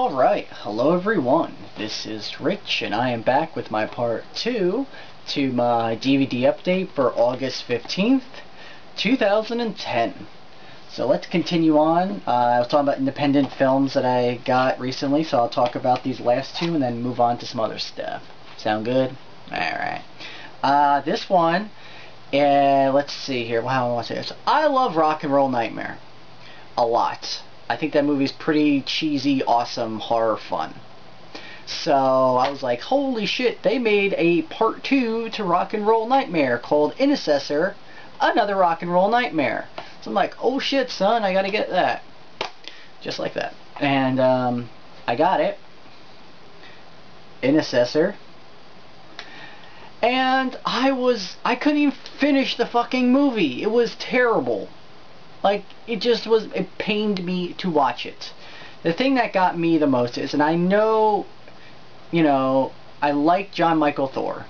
Alright, hello everyone, this is Rich and I am back with my part 2 to my DVD update for August 15th, 2010. So let's continue on. I was talking about independent films that I got recently, so I'll talk about these last two and then move on to some other stuff. Sound good? Alright. This one, let's see here, how do I want to say this? I love Rock and Roll Nightmare. A lot. I think that movie's pretty cheesy, awesome, horror fun. So I was like, holy shit, they made a part 2 to Rock and Roll Nightmare called Intercessor, another Rock and Roll Nightmare. So I'm like, oh shit, son, I gotta get that. Just like that. And I got it. Intercessor. And I couldn't even finish the fucking movie. It was terrible. Like, it pained me to watch it. The thing that got me the most is, and I know, I like John Michael Thor.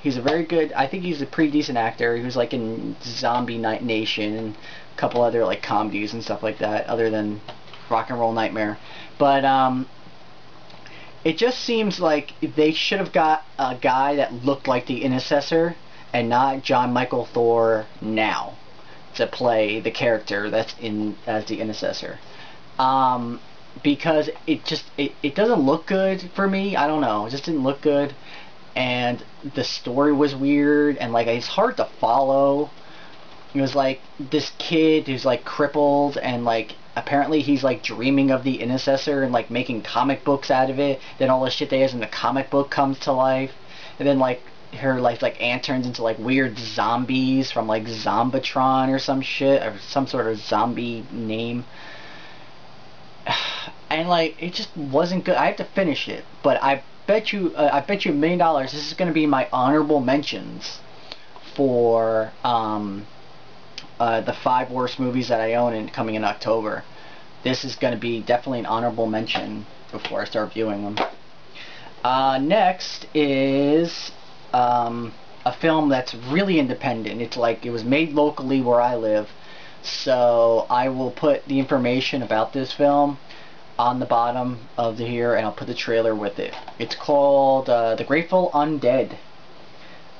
He's a very good, I think he's a pretty decent actor. He was like in Zombie Night Nation and a couple other like comedies and stuff like that, other than Rock and Roll Nightmare. But, it just seems like they should have got a guy that looked like the Intercessor and not John Michael Thor now to play the character that's in as the Intercessor, because it doesn't look good for me. I don't know, it just didn't look good, and the story was weird, and like it's hard to follow. It was like this kid who's like crippled, and like apparently he's like dreaming of the Intercessor and like making comic books out of it. Then all the shit that is in the comic book comes to life, and then like her life like aunt turns into like weird zombies from like Zombatron or some shit, or some sort of zombie name. And like it just wasn't good. I had to finish it, but I bet you $1 million this is going to be my honorable mentions for the 5 worst movies that I own and coming in October. This is going to be definitely an honorable mention before I start viewing them. Next is a film that's really independent. It's like it was made locally where I live, so I will put the information about this film on the bottom of here, and I'll put the trailer with it. It's called The Grateful Undead.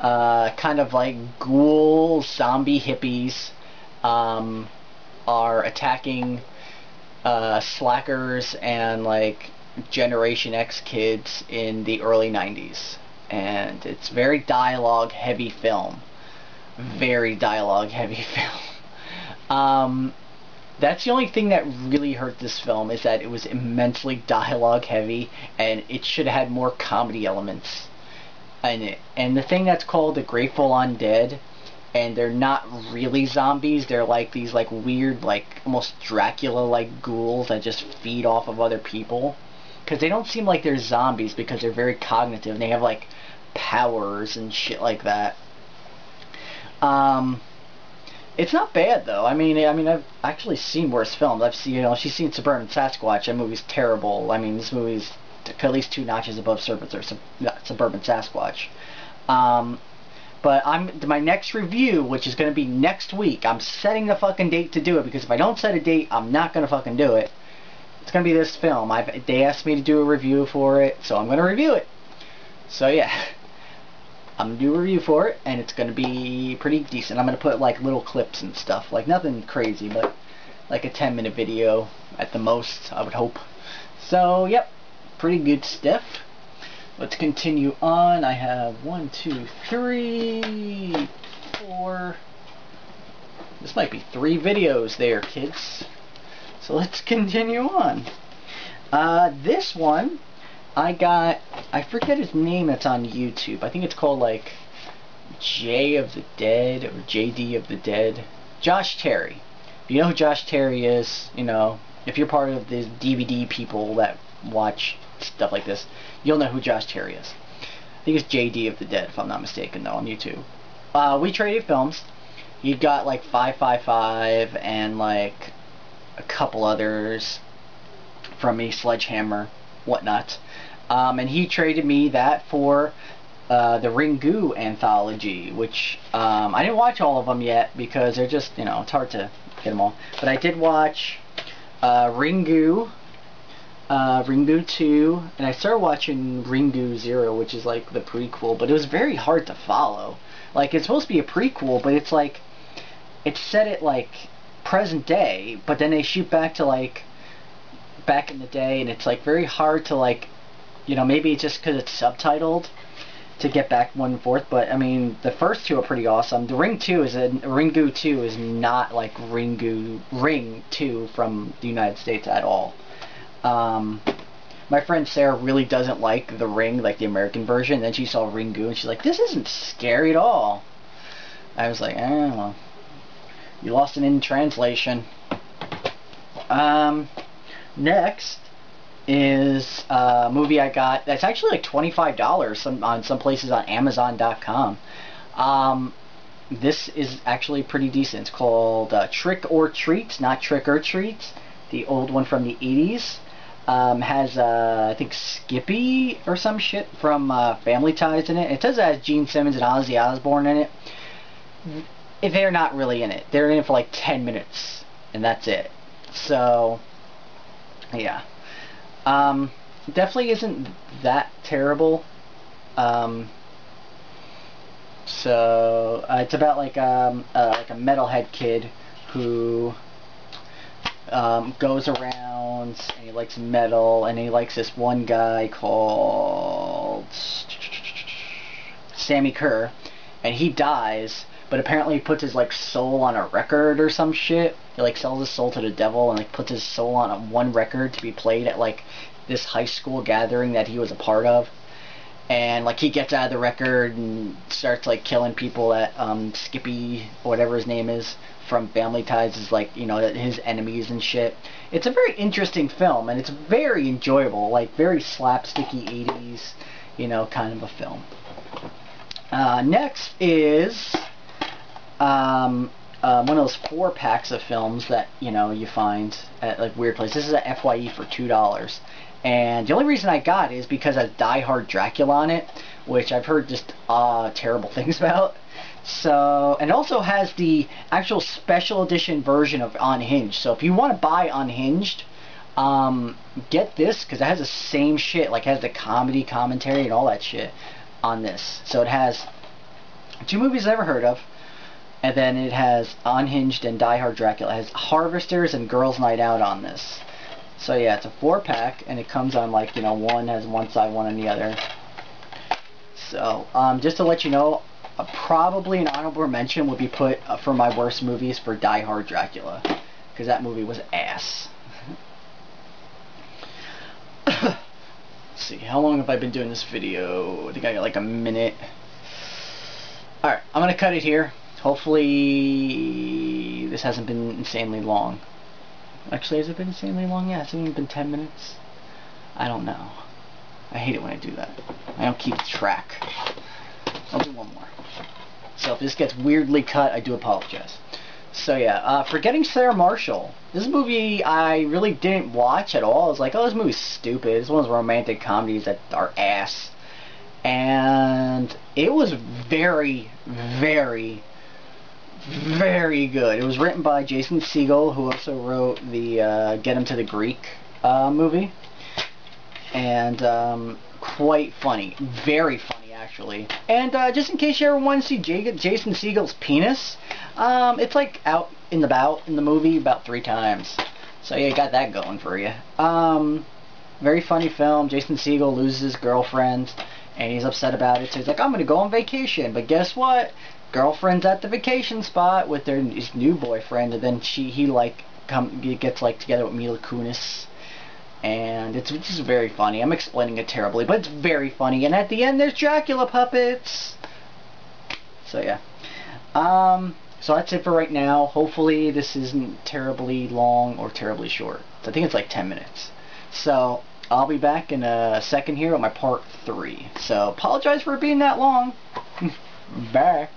Kind of like ghoul zombie hippies are attacking slackers and like Generation X kids in the early 90s. And it's very dialogue heavy film. Very dialogue heavy film. That's the only thing that really hurt this film, is that it was immensely dialogue heavy, and it should have had more comedy elements in it. And the thing that's called the Grateful Undead, and they're not really zombies, they're like these like weird, like almost Dracula like ghouls that just feed off of other people. Because they don't seem like they're zombies, because they're very cognitive and they have like powers and shit like that. It's not bad though. I mean I've actually seen worse films. I've seen, she's seen Suburban Sasquatch. That movie's terrible. I mean, this movie's at least 2 notches above Suburban Sasquatch. But my next review, which is going to be next week, I'm setting the fucking date to do it, because if I don't set a date, I'm not going to fucking do it. It's going to be this film. They asked me to do a review for it, so I'm going to review it. So yeah, I'm going to do a review for it, and it's going to be pretty decent. I'm going to put like little clips and stuff, like nothing crazy, but like a 10-minute video at the most, I would hope. So yep, pretty good stuff. Let's continue on. I have 1, 2, 3, 4. This might be 3 videos there, kids. So let's continue on. This one, I forget his name that's on YouTube. I think it's called like J of the Dead or JD of the Dead. Josh Terry. If you know who Josh Terry is, if you're part of the DVD people that watch stuff like this, you'll know who Josh Terry is. I think it's JD of the Dead, if I'm not mistaken, though, on YouTube. We traded films. He got like 555 and like a couple others from me, Sledgehammer, whatnot. And he traded me that for the Ringu anthology, which I didn't watch all of them yet, because they're just, it's hard to get them all. But I did watch Ringu, Ringu 2, and I started watching Ringu 0, which is like the prequel, but it was very hard to follow. Like, it's supposed to be a prequel, but it's like, it's set at like present day, but then they shoot back to like back in the day, and it's like very hard to like, you know, maybe it's just because it's subtitled to get back one and forth. But I mean, the first two are pretty awesome. The Ringu 2 is not like Ring 2 from the United States at all. My friend Sarah really doesn't like The Ring, like the American version. Then she saw Ringu and she's like, "This isn't scary at all." I was like, well, you lost it in translation. Next is a movie I got that's actually like $25 on some places on Amazon.com. This is actually pretty decent. It's called Trick or Treat, not Trick or Treat. The old one from the 80s. Has I think Skippy or some shit from Family Ties in it. It says it has Gene Simmons and Ozzy Osbourne in it. They're not really in it. They're in it for like 10 minutes, and that's it. So, yeah. Definitely isn't that terrible. So it's about like a metalhead kid who goes around and he likes metal, and he likes this one guy called Sammy Kerr, and he dies, but apparently he puts his like soul on a record or some shit. He like sells his soul to the devil and like puts his soul on one record to be played at like this high school gathering that he was a part of. And like he gets out of the record and starts like killing people that Skippy, or whatever his name is, from Family Ties is like, you know, his enemies and shit. It's a very interesting film, and it's very enjoyable, like very slapsticky 80s, you know, kind of a film. Next is one of those 4-packs of films that, you know, you find at like weird places. This is a FYE for $2. And the only reason I got it is because it has Hard Dracula on it, which I've heard just terrible things about. So, and it also has the actual special edition version of Unhinged. So if you want to buy Unhinged, get this, because it has the same shit. Like, it has the commentary and all that shit on this. So it has 2 movies I've never heard of, and then it has Unhinged and Hard Dracula. It has Harvesters and Girls Night Out on this. So yeah, it's a 4-pack, and it comes on like, you know, one has one side, one on the other. So, just to let you know, probably an honorable mention would be put for my worst movies for Hard Dracula, because that movie was ass. Let's see, how long have I been doing this video? I think I got like a minute. Alright, I'm going to cut it here. Hopefully this hasn't been insanely long. Actually, has it been insanely long? Yeah, it's even been 10 minutes. I don't know. I hate it when I do that. I don't keep track. I'll do one more. So if this gets weirdly cut, I do apologize. So yeah, Forgetting Sarah Marshall. This movie I really didn't watch at all. I was like, oh, this movie's stupid. It's one of those romantic comedies that are ass. And it was very, very, very good. It was written by Jason Segel, who also wrote the Get Him to the Greek movie. And quite funny. Very funny, actually. And just in case you ever want to see Jason Segel's penis, it's like out in the movie about 3 times. So yeah, you got that going for you. Very funny film. Jason Segel loses his girlfriend, and he's upset about it. So he's like, I'm gonna go on vacation. But guess what? Girlfriend's at the vacation spot with his new boyfriend, and then he gets like together with Mila Kunis. And it's just very funny. I'm explaining it terribly, but it's very funny. And at the end, there's Dracula puppets. So yeah. So that's it for right now. Hopefully this isn't terribly long or terribly short. I think it's like 10 minutes. So I'll be back in a second here with my part 3. So apologize for it being that long. Bye.